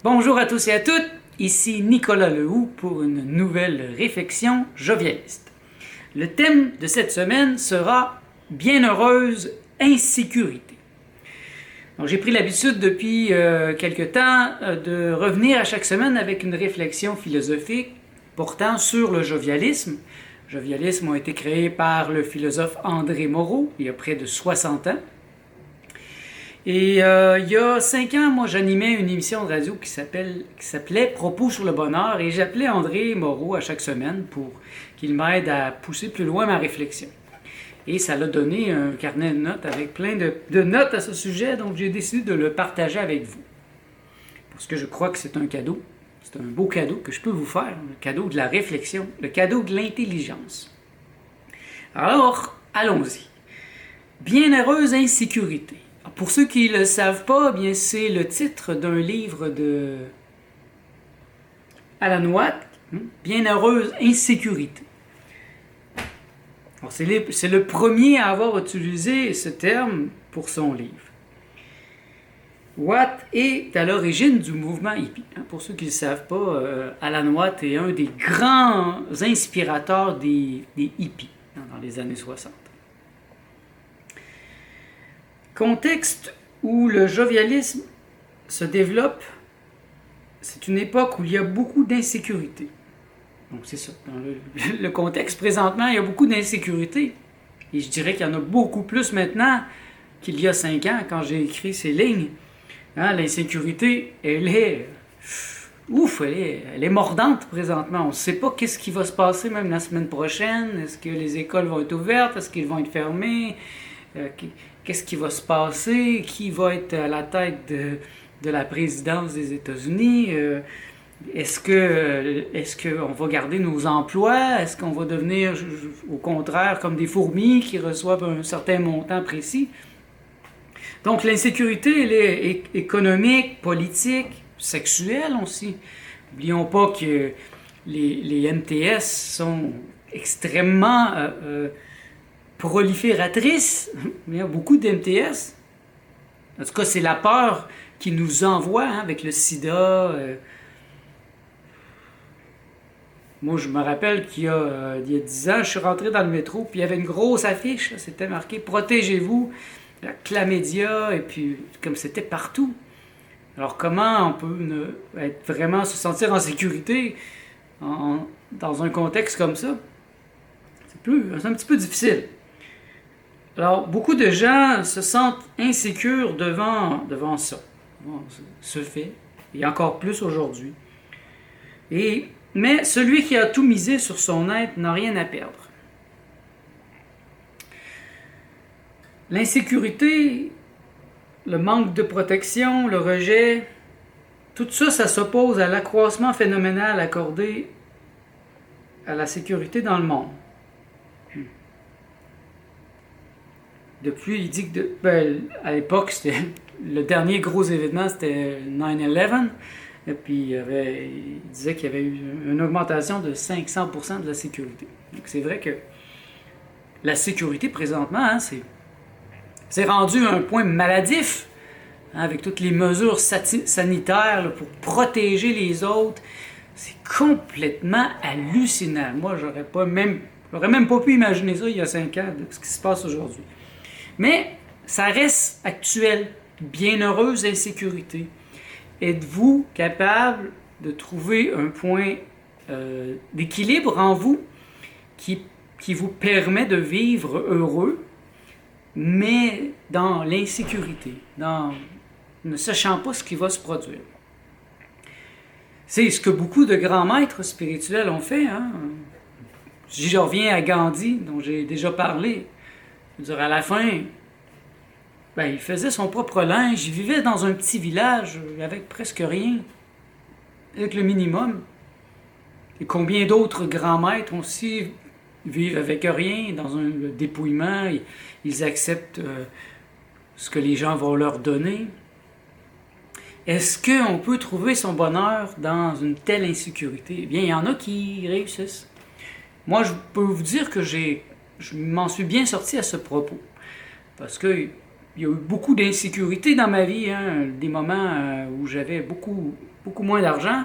Bonjour à tous et à toutes, ici Nicolas Lehoux pour une nouvelle réflexion jovialiste. Le thème de cette semaine sera « Bienheureuse insécurité ». J'ai pris l'habitude depuis quelque temps de revenir à chaque semaine avec une réflexion philosophique portant sur le jovialisme. Le jovialisme a été créé par le philosophe André Moreau il y a près de 60 ans. Et il y a 5 ans, moi, j'animais une émission de radio qui s'appelait « Propos sur le bonheur » et j'appelais André Moreau à chaque semaine pour qu'il m'aide à pousser plus loin ma réflexion. Et ça l'a donné un carnet de notes avec plein de notes à ce sujet, donc j'ai décidé de le partager avec vous. Parce que je crois que c'est un cadeau, c'est un beau cadeau que je peux vous faire, le cadeau de la réflexion, le cadeau de l'intelligence. Alors, allons-y. Bienheureuse insécurité. Pour ceux qui ne le savent pas, bien c'est le titre d'un livre de Alan Watt, Bienheureuse insécurité. C'est le premier à avoir utilisé ce terme pour son livre. Watt est à l'origine du mouvement hippie. Pour ceux qui ne le savent pas, Alan Watt est un des grands inspirateurs des hippies dans les années 60. Contexte où le jovialisme se développe, c'est une époque où il y a beaucoup d'insécurité. Donc c'est ça, dans le contexte présentement, il y a beaucoup d'insécurité. Et je dirais qu'il y en a beaucoup plus maintenant qu'il y a 5 ans, quand j'ai écrit ces lignes. L'insécurité, elle est mordante présentement. On ne sait pas qu'est-ce qui va se passer même la semaine prochaine. Est-ce que les écoles vont être ouvertes? Est-ce qu'elles vont être fermées? Qu'est-ce qui va se passer? Qui va être à la tête de la présidence des États-Unis? Est-ce qu'on va garder nos emplois? Est-ce qu'on va devenir, au contraire, comme des fourmis qui reçoivent un certain montant précis? Donc l'insécurité, elle est économique, politique, sexuelle aussi. N'oublions pas que les MTS sont extrêmement prolifératrices. Il y a beaucoup d'MTS. En tout cas, c'est la peur qui nous envoie avec le sida. Moi, je me rappelle qu'il y a 10 ans, je suis rentré dans le métro, puis il y avait une grosse affiche, c'était marqué « Protégez-vous », la chlamydia, et puis comme c'était partout. Alors comment on peut vraiment se sentir en sécurité dans un contexte comme ça? C'est un petit peu difficile. Alors, beaucoup de gens se sentent insécures devant ça, devant ce fait, et encore plus aujourd'hui. Mais celui qui a tout misé sur son être n'a rien à perdre. L'insécurité, le manque de protection, le rejet, tout ça, ça s'oppose à l'accroissement phénoménal accordé à la sécurité dans le monde. Depuis, il dit que à l'époque, le dernier gros événement, c'était 9/11. Et puis, il disait qu'il y avait eu une augmentation de 500% de la sécurité. Donc, c'est vrai que la sécurité, présentement, c'est rendu un point maladif, avec toutes les mesures sanitaires pour protéger les autres. C'est complètement hallucinant. Moi, j'aurais même pas pu imaginer ça il y a 5 ans, de ce qui se passe aujourd'hui. Mais ça reste actuel. Bienheureuse insécurité. Êtes-vous capable de trouver un point d'équilibre en vous qui vous permet de vivre heureux, mais dans l'insécurité, ne sachant pas ce qui va se produire? C'est ce que beaucoup de grands maîtres spirituels ont fait. Si je reviens à Gandhi, dont j'ai déjà parlé, je veux dire, à la fin, il faisait son propre linge, il vivait dans un petit village avec presque rien, avec le minimum. Et combien d'autres grands maîtres aussi vivent avec rien, dans un dépouillement, ils acceptent ce que les gens vont leur donner. Est-ce qu'on peut trouver son bonheur dans une telle insécurité? Eh bien, il y en a qui réussissent. Moi, je peux vous dire que je m'en suis bien sorti à ce propos. Parce que il y a eu beaucoup d'insécurité dans ma vie, hein, des moments où j'avais beaucoup moins d'argent.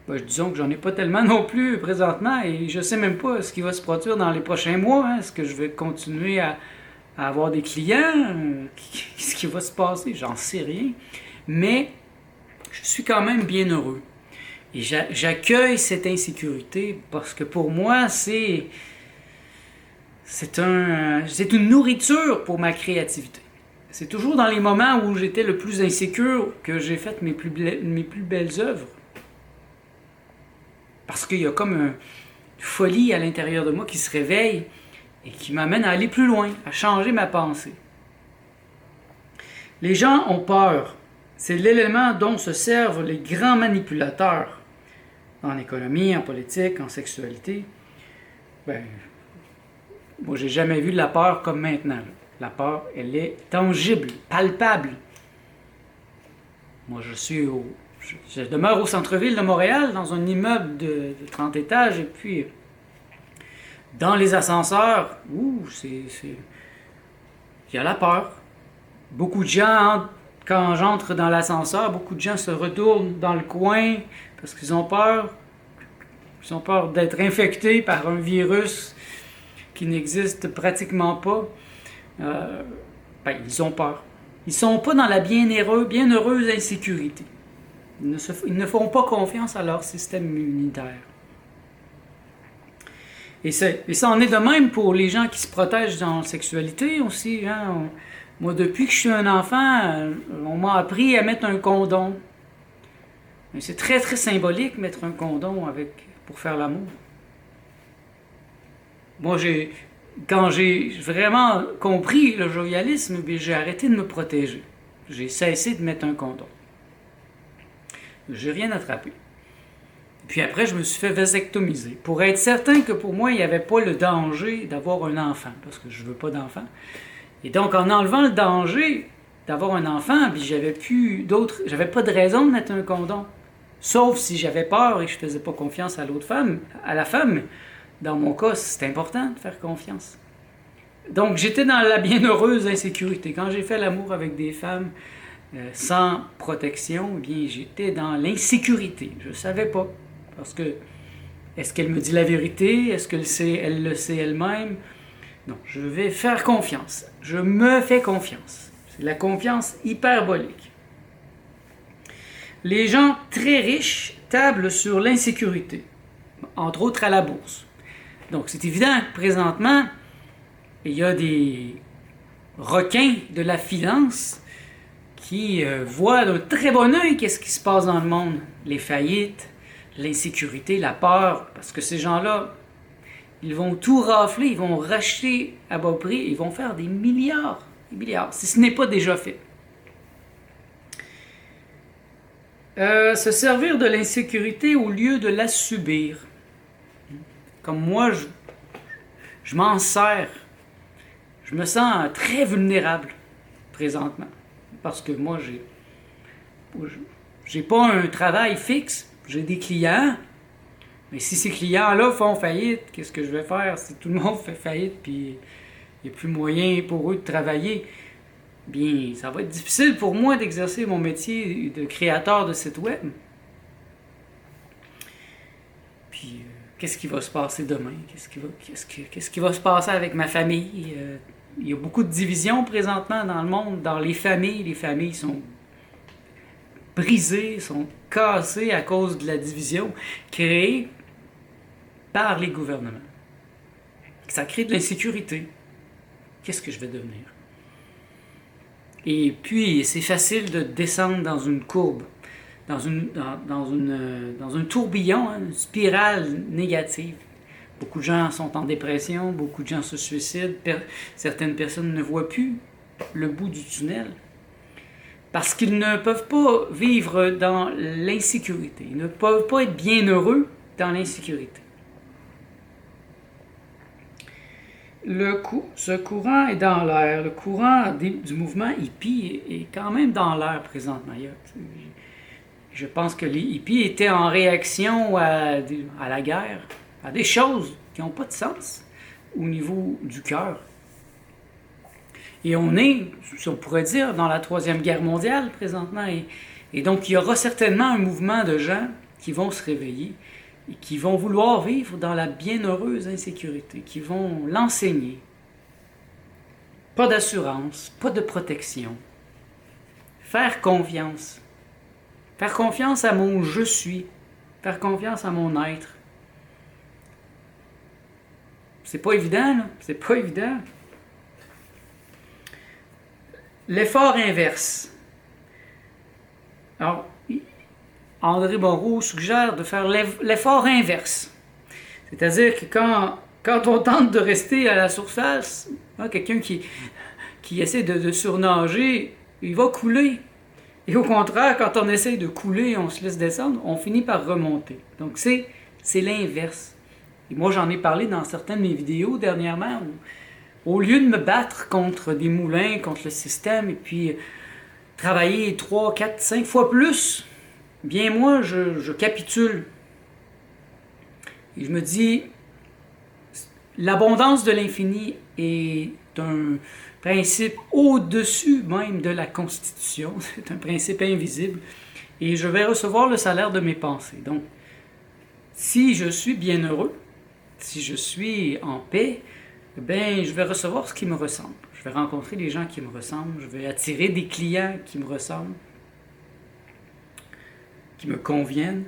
Ben, disons que j'en ai pas tellement non plus présentement et je sais même pas ce qui va se produire dans les prochains mois. Hein. Est-ce que je vais continuer à avoir des clients? Qu'est-ce qui va se passer? J'en sais rien. Mais je suis quand même bien heureux. Et j'accueille cette insécurité parce que pour moi, c'est une nourriture pour ma créativité. C'est toujours dans les moments où j'étais le plus insécure que j'ai fait mes plus belles œuvres. Parce qu'il y a comme une folie à l'intérieur de moi qui se réveille et qui m'amène à aller plus loin, à changer ma pensée. Les gens ont peur. C'est l'élément dont se servent les grands manipulateurs en économie, en politique, en sexualité. Ben, moi, j'ai jamais vu la peur comme maintenant. La peur, elle est tangible, palpable. Moi, je demeure au centre-ville de Montréal, dans un immeuble de 30 étages, et puis dans les ascenseurs, il y a la peur. Beaucoup de gens, quand j'entre dans l'ascenseur, beaucoup de gens se retournent dans le coin parce qu'ils ont peur. Ils ont peur d'être infectés par un virus qui n'existe pratiquement pas. Ils ont peur. Ils ne sont pas dans la bienheureuse insécurité. Ils ne font pas confiance à leur système immunitaire. Et ça en est de même pour les gens qui se protègent dans la sexualité aussi. Hein. Moi, depuis que je suis un enfant, on m'a appris à mettre un condom. Mais c'est très, très symbolique, mettre un condom pour faire l'amour. Moi, quand j'ai vraiment compris le jovialisme, j'ai arrêté de me protéger. J'ai cessé de mettre un condom. J'ai rien attrapé. Puis après, je me suis fait vasectomiser pour être certain que pour moi, il n'y avait pas le danger d'avoir un enfant, parce que je ne veux pas d'enfant. Et donc, en enlevant le danger d'avoir un enfant, puis j'avais pas de raison de mettre un condom. Sauf si j'avais peur et que je faisais pas confiance à la femme. Dans mon cas, c'est important de faire confiance. Donc, j'étais dans la bienheureuse insécurité. Quand j'ai fait l'amour avec des femmes sans protection, eh bien, j'étais dans l'insécurité. Je ne savais pas. Parce que, est-ce qu'elle me dit la vérité? Est-ce qu'elle le sait elle-même? Non, je vais faire confiance. Je me fais confiance. C'est la confiance hyperbolique. Les gens très riches tablent sur l'insécurité, entre autres à la bourse. Donc, c'est évident que présentement, il y a des requins de la finance qui voient d'un très bon œil qu'est-ce qui se passe dans le monde. Les faillites, l'insécurité, la peur, parce que ces gens-là, ils vont tout rafler, ils vont racheter à bas prix, ils vont faire des milliards, si ce n'est pas déjà fait. Se servir de l'insécurité au lieu de la subir. Comme moi, je m'en sers. Je me sens très vulnérable présentement. Parce que moi, j'ai pas un travail fixe. J'ai des clients. Mais si ces clients-là font faillite, qu'est-ce que je vais faire? Si tout le monde fait faillite puis il n'y a plus moyen pour eux de travailler, bien, ça va être difficile pour moi d'exercer mon métier de créateur de site web. Puis, qu'est-ce qui va se passer demain? Qu'est-ce qui va se passer avec ma famille? Il y a beaucoup de divisions présentement dans le monde, dans les familles. Les familles sont brisées, sont cassées à cause de la division créée par les gouvernements. Ça crée de l'insécurité. Qu'est-ce que je vais devenir? Et puis, c'est facile de descendre dans une courbe, dans un tourbillon, hein, une spirale négative. Beaucoup de gens sont en dépression, beaucoup de gens se suicident, certaines personnes ne voient plus le bout du tunnel parce qu'ils ne peuvent pas vivre dans l'insécurité. Ils ne peuvent pas être bien heureux dans l'insécurité. Ce courant est dans l'air. Le courant du mouvement hippie est quand même dans l'air présentement. Je pense que les hippies étaient en réaction à la guerre, à des choses qui n'ont pas de sens au niveau du cœur. Et on est, si on pourrait dire, dans la Troisième Guerre mondiale présentement. Et donc, il y aura certainement un mouvement de gens qui vont se réveiller et qui vont vouloir vivre dans la bienheureuse insécurité, qui vont l'enseigner. Pas d'assurance, pas de protection. Faire confiance. Faire confiance à mon je suis. Faire confiance à mon être. C'est pas évident, là. C'est pas évident. L'effort inverse. Alors, André Moreau suggère de faire l'effort inverse. C'est-à-dire que quand on tente de rester à la surface, quelqu'un qui essaie de surnager, il va couler. Et au contraire, quand on essaie de couler, on se laisse descendre, on finit par remonter. Donc c'est l'inverse. Et moi, j'en ai parlé dans certaines de mes vidéos dernièrement, où, au lieu de me battre contre des moulins, contre le système, et puis travailler 3, 4, 5 fois plus, bien moi, je capitule. Et je me dis, l'abondance de l'infini est un principe au-dessus même de la Constitution. C'est un principe invisible. Et je vais recevoir le salaire de mes pensées. Donc, si je suis bienheureux, si je suis en paix, ben, je vais recevoir ce qui me ressemble. Je vais rencontrer des gens qui me ressemblent. Je vais attirer des clients qui me ressemblent, qui me conviennent.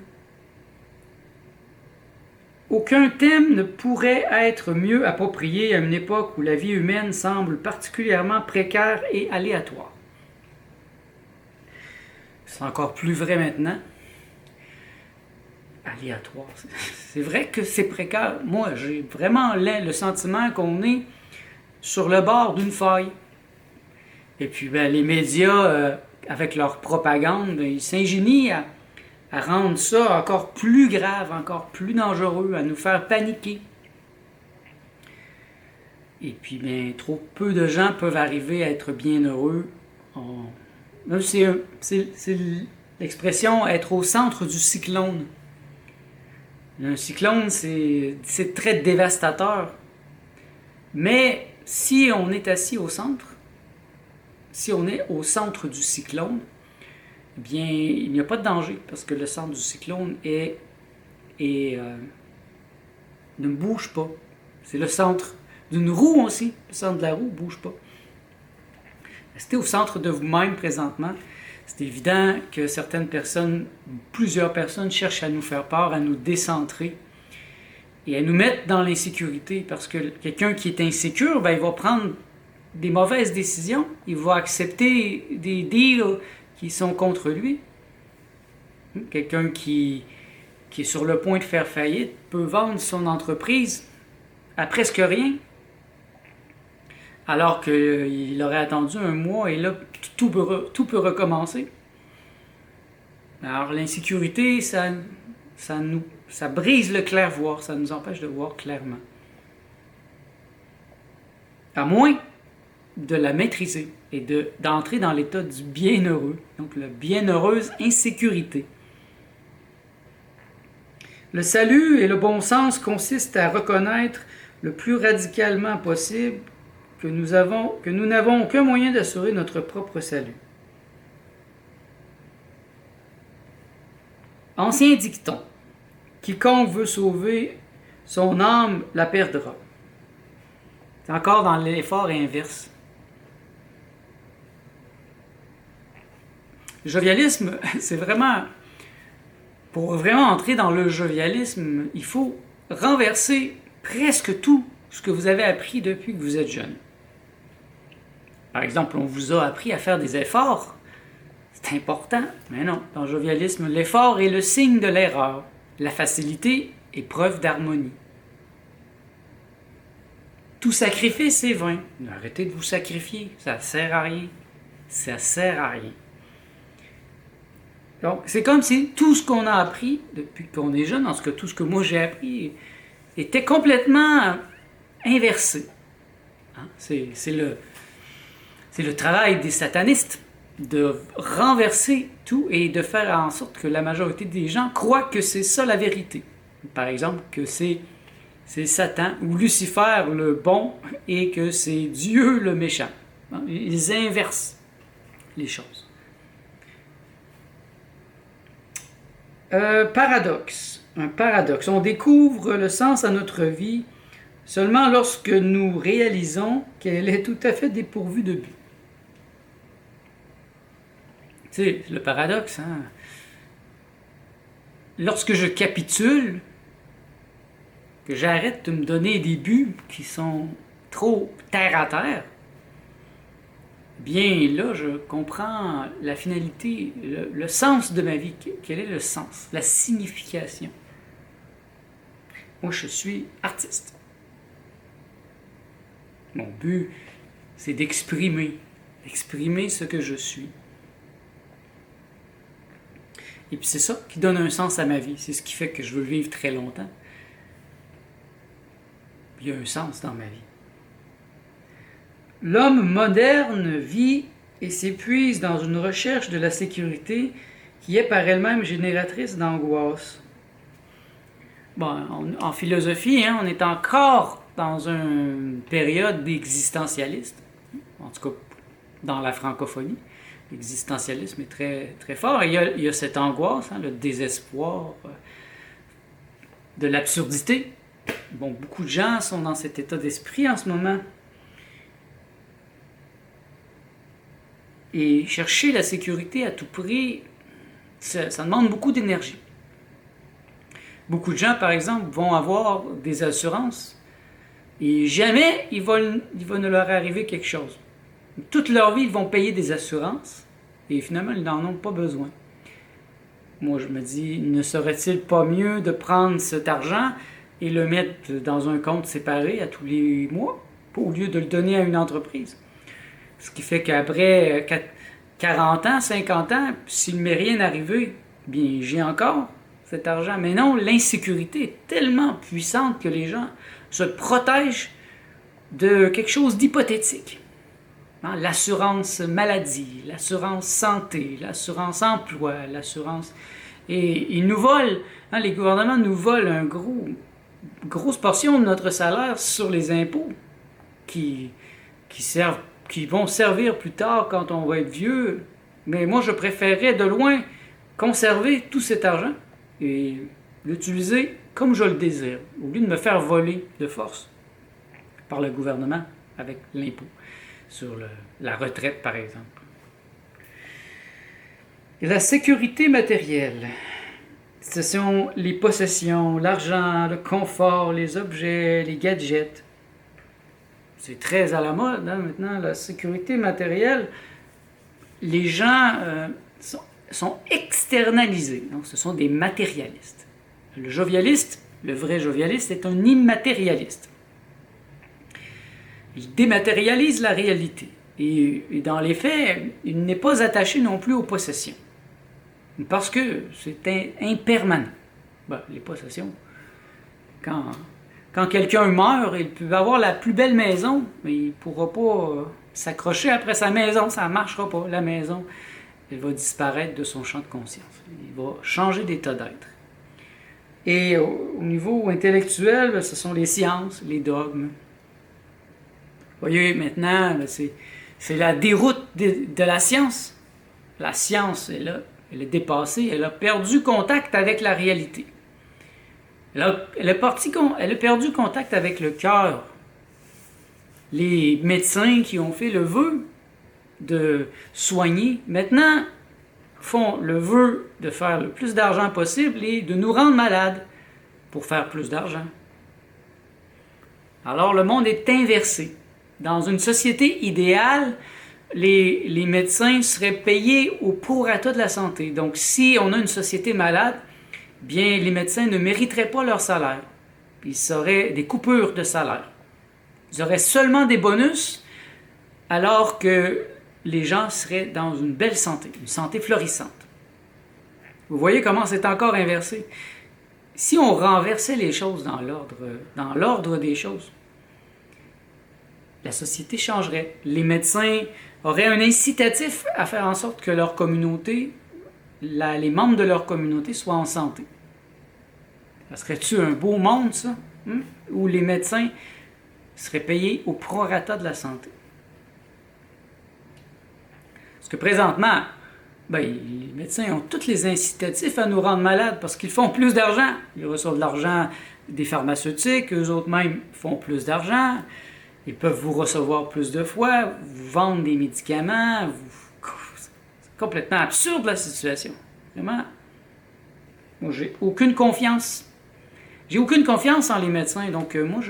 Aucun thème ne pourrait être mieux approprié à une époque où la vie humaine semble particulièrement précaire et aléatoire. C'est encore plus vrai maintenant. Aléatoire. C'est vrai que c'est précaire. Moi, j'ai vraiment le sentiment qu'on est sur le bord d'une faille. Et puis, les médias, avec leur propagande, ils s'ingénient à rendre ça encore plus grave, encore plus dangereux, à nous faire paniquer. Et puis, trop peu de gens peuvent arriver à être bienheureux. C'est l'expression être au centre du cyclone. Un cyclone, c'est très dévastateur. Mais si on est assis au centre, si on est au centre du cyclone, eh bien, il n'y a pas de danger, parce que le centre du cyclone ne bouge pas. C'est le centre d'une roue aussi. Le centre de la roue ne bouge pas. Restez au centre de vous-même présentement. C'est évident que certaines personnes, plusieurs personnes, cherchent à nous faire peur, à nous décentrer et à nous mettre dans l'insécurité, parce que quelqu'un qui est insécure, il va prendre des mauvaises décisions, il va accepter des deals qui sont contre lui. Quelqu'un qui est sur le point de faire faillite peut vendre son entreprise à presque rien, alors qu'il aurait attendu un mois et là, tout peut recommencer. Alors l'insécurité, ça brise le clair-voir, ça nous empêche de voir clairement. À moins de la maîtriser et d'entrer dans l'état du bienheureux, donc la bienheureuse insécurité. Le salut et le bon sens consistent à reconnaître le plus radicalement possible que nous n'avons aucun moyen d'assurer notre propre salut. Ancien dicton: quiconque veut sauver son âme la perdra. C'est encore dans l'effort inverse. Le jovialisme, c'est vraiment... Pour vraiment entrer dans le jovialisme, il faut renverser presque tout ce que vous avez appris depuis que vous êtes jeune. Par exemple, on vous a appris à faire des efforts. C'est important. Mais non, dans le jovialisme, l'effort est le signe de l'erreur. La facilité est preuve d'harmonie. Tout sacrifice est vain. Arrêtez de vous sacrifier. Ça ne sert à rien. Ça sert à rien. Donc, c'est comme si tout ce qu'on a appris depuis qu'on est jeune, en tout cas tout ce que moi j'ai appris, était complètement inversé. Hein? C'est le travail des satanistes de renverser tout et de faire en sorte que la majorité des gens croient que c'est ça la vérité. Par exemple, que c'est Satan ou Lucifer le bon et que c'est Dieu le méchant. Ils inversent les choses. Paradoxe. Un paradoxe. On découvre le sens à notre vie seulement lorsque nous réalisons qu'elle est tout à fait dépourvue de but. Tu sais, le paradoxe, hein? Lorsque je capitule, que j'arrête de me donner des buts qui sont trop terre à terre, bien là, je comprends la finalité, le sens de ma vie. Quel est le sens, la signification? Moi, je suis artiste. Mon but, c'est d'exprimer ce que je suis. Et puis c'est ça qui donne un sens à ma vie. C'est ce qui fait que je veux vivre très longtemps. Il y a un sens dans ma vie. L'homme moderne vit et s'épuise dans une recherche de la sécurité qui est par elle-même génératrice d'angoisse. Bon, en philosophie, on est encore dans une période existentialiste, en tout cas dans la francophonie. L'existentialisme est très, très fort. Et il y a cette angoisse, le désespoir de l'absurdité. Bon, beaucoup de gens sont dans cet état d'esprit en ce moment. Et chercher la sécurité à tout prix, ça demande beaucoup d'énergie. Beaucoup de gens, par exemple, vont avoir des assurances et jamais il va ne leur arriver quelque chose. Toute leur vie, ils vont payer des assurances et finalement, ils n'en ont pas besoin. Moi, je me dis, ne serait-il pas mieux de prendre cet argent et le mettre dans un compte séparé à tous les mois au lieu de le donner à une entreprise? Ce qui fait qu'après 40 ans, 50 ans, s'il ne m'est rien arrivé, bien, j'ai encore cet argent. Mais non, l'insécurité est tellement puissante que les gens se protègent de quelque chose d'hypothétique. L'assurance maladie, l'assurance santé, l'assurance emploi, l'assurance... Et ils nous volent, les gouvernements nous volent une grosse portion de notre salaire sur les impôts qui vont servir plus tard quand on va être vieux. Mais moi, je préférerais de loin conserver tout cet argent et l'utiliser comme je le désire, au lieu de me faire voler de force par le gouvernement avec l'impôt sur la retraite, par exemple. Et la sécurité matérielle, ce sont les possessions, l'argent, le confort, les objets, les gadgets. C'est très à la mode maintenant, la sécurité matérielle. Les gens sont externalisés, donc ce sont des matérialistes. Le jovialiste, le vrai jovialiste, est un immatérialiste. Il dématérialise la réalité. Et dans les faits, il n'est pas attaché non plus aux possessions. Parce que c'est impermanent. Les possessions, quand quelqu'un meurt, il peut avoir la plus belle maison, mais il ne pourra pas s'accrocher après sa maison. Ça ne marchera pas. La maison, elle va disparaître de son champ de conscience. Il va changer d'état d'être. Et au niveau intellectuel, ce sont les sciences, les dogmes. Vous voyez, maintenant, c'est la déroute de la science. La science, elle est dépassée, elle a perdu contact avec la réalité. Elle a perdu contact avec le cœur. Les médecins qui ont fait le vœu de soigner, maintenant, font le vœu de faire le plus d'argent possible et de nous rendre malades pour faire plus d'argent. Alors, le monde est inversé. Dans une société idéale, les médecins seraient payés au prorata de la santé. Donc, si on a une société malade, bien, les médecins ne mériteraient pas leur salaire. Ils auraient des coupures de salaire. Ils auraient seulement des bonus, alors que les gens seraient dans une belle santé, une santé florissante. Vous voyez comment c'est encore inversé? Si on renversait les choses dans l'ordre des choses, la société changerait. Les médecins auraient un incitatif à faire en sorte que leur communauté, les membres de leur communauté soient en santé. Ça serait-tu un beau monde, ça? Où les médecins seraient payés au prorata de la santé. Parce que présentement, ben, les médecins ont tous les incitatifs à nous rendre malades parce qu'ils font plus d'argent. Ils reçoivent de l'argent des pharmaceutiques, eux autres même font plus d'argent. Ils peuvent vous recevoir plus de fois, vous vendre des médicaments. C'est complètement absurde la situation. Vraiment, moi j'ai aucune confiance. J'ai aucune confiance en les médecins. Donc moi,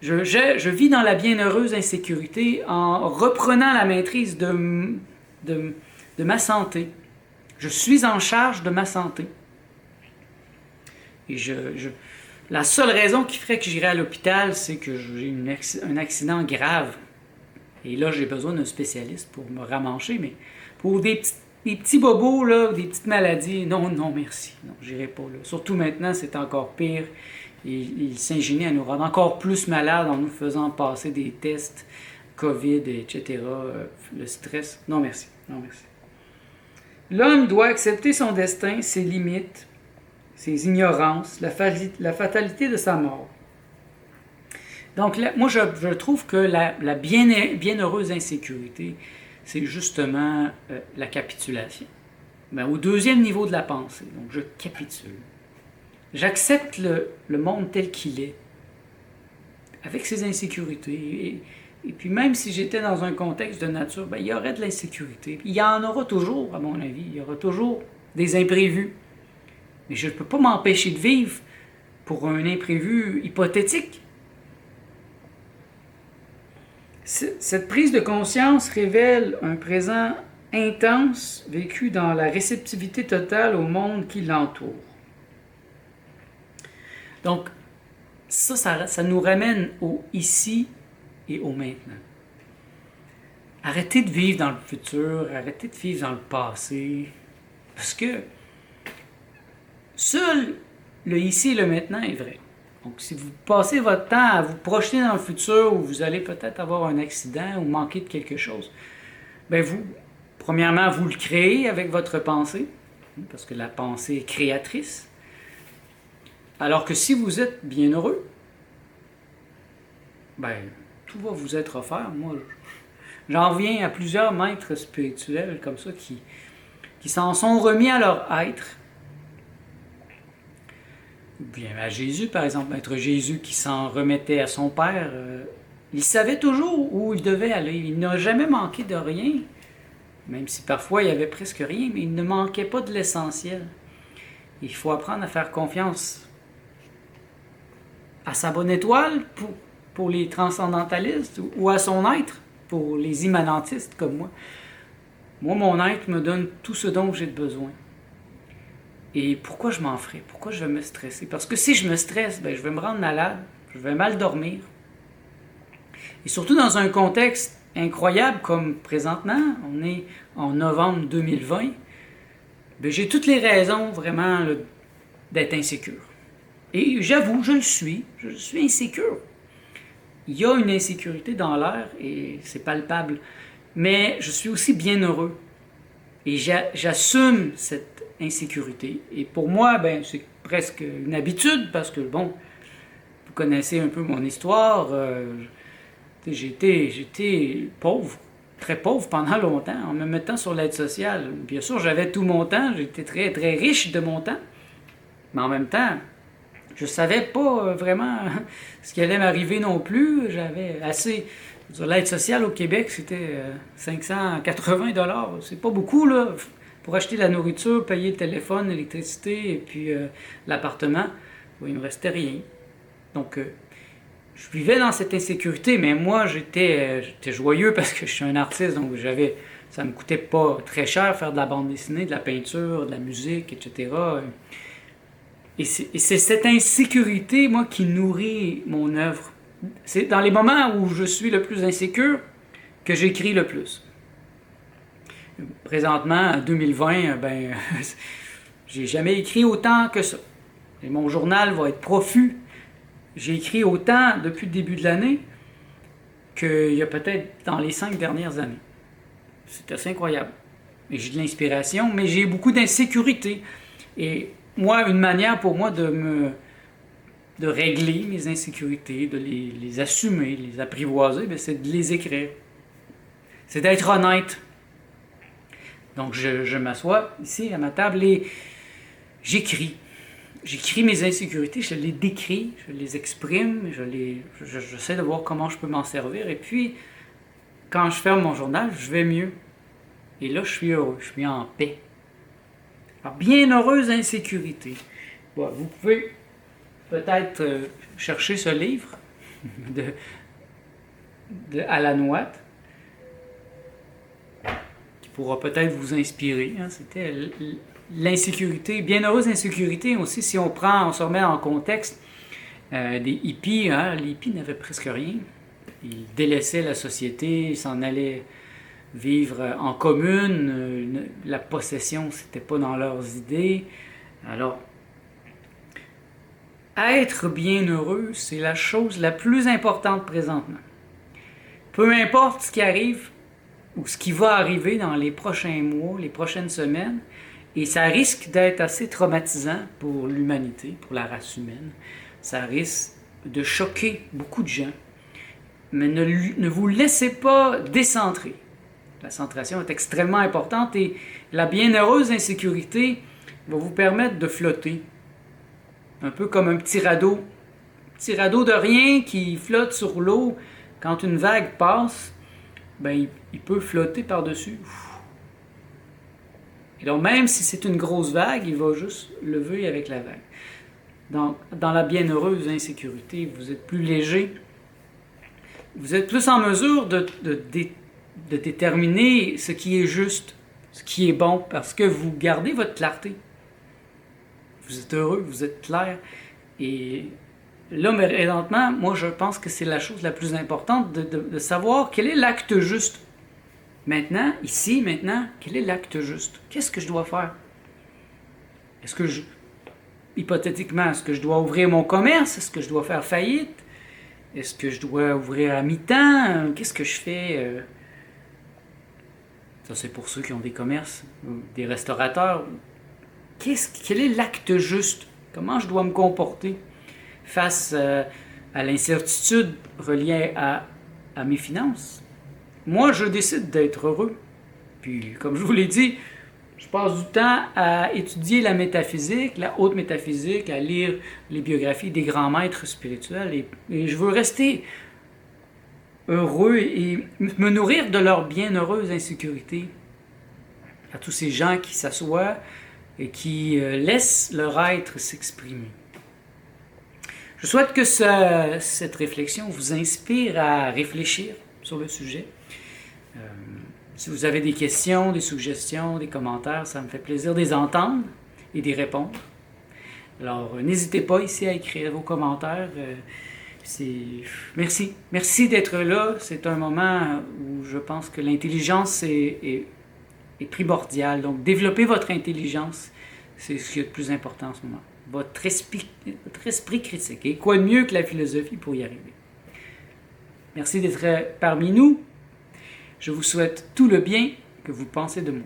je vis dans la bienheureuse insécurité en reprenant la maîtrise de ma santé. Je suis en charge de ma santé. Et la seule raison qui ferait que j'irais à l'hôpital, c'est que j'ai un accident grave. Et là, j'ai besoin d'un spécialiste pour me ramancher. Mais pour des petits bobos, là, des petites maladies, non, non, merci. Non, j'irai pas là. Surtout maintenant, c'est encore pire. Il s'ingénie à nous rendre encore plus malades en nous faisant passer des tests COVID, etc. Le stress. Non, merci. Non, merci. L'homme doit accepter son destin, ses limites, ses ignorances, la fatalité de sa mort. Donc, là, moi, je trouve que la bienheureuse insécurité, c'est justement la capitulation. Ben, au deuxième niveau de la pensée. Donc, je capitule. J'accepte le monde tel qu'il est, avec ses insécurités. Et puis même si j'étais dans un contexte de nature, ben, il y aurait de l'insécurité. Il y en aura toujours, à mon avis. Il y aura toujours des imprévus. Mais je ne peux pas m'empêcher de vivre pour un imprévu hypothétique. Cette prise de conscience révèle un présent intense vécu dans la réceptivité totale au monde qui l'entoure. Donc, ça nous ramène au ici et au maintenant. Arrêtez de vivre dans le futur, arrêtez de vivre dans le passé, parce que seul le ici et le maintenant est vrai. Donc, si vous passez votre temps à vous projeter dans le futur où vous allez peut-être avoir un accident ou manquer de quelque chose, bien premièrement, vous le créez avec votre pensée, parce que la pensée est créatrice. Alors que si vous êtes bien heureux, ben, tout va vous être offert. Moi, j'en reviens à plusieurs maîtres spirituels comme ça qui s'en sont remis à leur être. Bien, à Jésus, par exemple, maître Jésus qui s'en remettait à son Père, il savait toujours où il devait aller. Il n'a jamais manqué de rien, même si parfois il y avait presque rien, mais il ne manquait pas de l'essentiel. Il faut apprendre à faire confiance à sa bonne étoile pour les transcendantalistes ou à son être pour les immanentistes comme moi. Moi, mon être me donne tout ce dont j'ai besoin. Et pourquoi je m'en ferais? Pourquoi je vais me stresser? Parce que si je me stresse, ben, je vais me rendre malade, je vais mal dormir. Et surtout dans un contexte incroyable comme présentement, on est en novembre 2020, ben, j'ai toutes les raisons vraiment là, d'être insécure. Et j'avoue, je suis insécure. Il y a une insécurité dans l'air et c'est palpable. Mais je suis aussi bien heureux. Et j'assume cette insécurité. Et pour moi, ben, c'est presque une habitude parce que, bon, vous connaissez un peu mon histoire. J'étais pauvre, très pauvre pendant longtemps, en me mettant sur l'aide sociale. Bien sûr, j'avais tout mon temps, j'étais très, très riche de mon temps. Mais en même temps, je ne savais pas vraiment ce qui allait m'arriver non plus. J'avais assez. L'aide sociale au Québec, c'était 580 $. C'est pas beaucoup, là, pour acheter la nourriture, payer le téléphone, l'électricité et puis l'appartement. Il ne me restait rien. Donc, je vivais dans cette insécurité, mais moi, j'étais joyeux parce que je suis un artiste, donc ça me coûtait pas très cher faire de la bande dessinée, de la peinture, de la musique, etc. Et c'est cette insécurité, moi, qui nourrit mon œuvre. C'est dans les moments où je suis le plus insécure que j'écris le plus. Présentement, en 2020, ben, j'ai jamais écrit autant que ça. Et mon journal va être profus. J'ai écrit autant depuis le début de l'année qu'il y a peut-être dans les 5 dernières années. C'est assez incroyable. Et j'ai de l'inspiration, mais j'ai beaucoup d'insécurité. Et moi, une manière pour moi de régler mes insécurités, de les assumer, les apprivoiser, bien, c'est de les écrire. C'est d'être honnête Donc je m'assois ici à ma table et j'écris. J'écris mes insécurités, je les décris, je les exprime, j'essaie de voir comment je peux m'en servir. Et puis, quand je ferme mon journal, je vais mieux. Et là, je suis heureux, je suis en paix. Alors, bienheureuse insécurité. Bon, vous pouvez peut-être chercher ce livre de Alan Watts, qui pourra peut-être vous inspirer. Hein. C'était l'insécurité, bienheureuse insécurité aussi, si on se remet en contexte des hippies, hein, les hippies n'avaient presque rien. Ils délaissaient la société, ils s'en allaient vivre en commune, la possession, c'était pas dans leurs idées. Alors, être bienheureux, c'est la chose la plus importante présentement. Peu importe ce qui arrive ou ce qui va arriver dans les prochains mois, les prochaines semaines, et ça risque d'être assez traumatisant pour l'humanité, pour la race humaine. Ça risque de choquer beaucoup de gens. Mais ne vous laissez pas décentrer. La centration est extrêmement importante et la bienheureuse insécurité va vous permettre de flotter. Un peu comme un petit radeau. Un petit radeau de rien qui flotte sur l'eau. Quand une vague passe, ben, il peut flotter par-dessus. Et donc, même si c'est une grosse vague, il va juste lever avec la vague. Dans la bienheureuse insécurité, vous êtes plus léger. Vous êtes plus en mesure de déterminer ce qui est juste, ce qui est bon, parce que vous gardez votre clarté. Vous êtes heureux, vous êtes clair. Et là, présentement, moi, je pense que c'est la chose la plus importante de savoir quel est l'acte juste. Maintenant, ici, maintenant, quel est l'acte juste? Qu'est-ce que je dois faire? Hypothétiquement, est-ce que je dois ouvrir mon commerce? Est-ce que je dois faire faillite? Est-ce que je dois ouvrir à mi-temps? Qu'est-ce que je fais? Ça, c'est pour ceux qui ont des commerces, des restaurateurs. Quel est l'acte juste? Comment je dois me comporter face à l'incertitude reliée à mes finances? Moi, je décide d'être heureux. Puis, comme je vous l'ai dit, je passe du temps à étudier la métaphysique, la haute métaphysique, à lire les biographies des grands maîtres spirituels. Et je veux rester heureux et me nourrir de leur bienheureuse insécurité. À tous ces gens qui s'assoient et qui laissent leur être s'exprimer. Je souhaite que cette réflexion vous inspire à réfléchir sur le sujet. Si vous avez des questions, des suggestions, des commentaires, ça me fait plaisir de les entendre et d'y répondre. Alors, n'hésitez pas ici à écrire vos commentaires. Merci. Merci d'être là. C'est un moment où je pense que l'intelligence est primordiale. Donc, développez votre intelligence. C'est ce qui est le plus important en ce moment. Votre esprit critique. Et quoi de mieux que la philosophie pour y arriver? Merci d'être parmi nous. Je vous souhaite tout le bien que vous pensez de moi.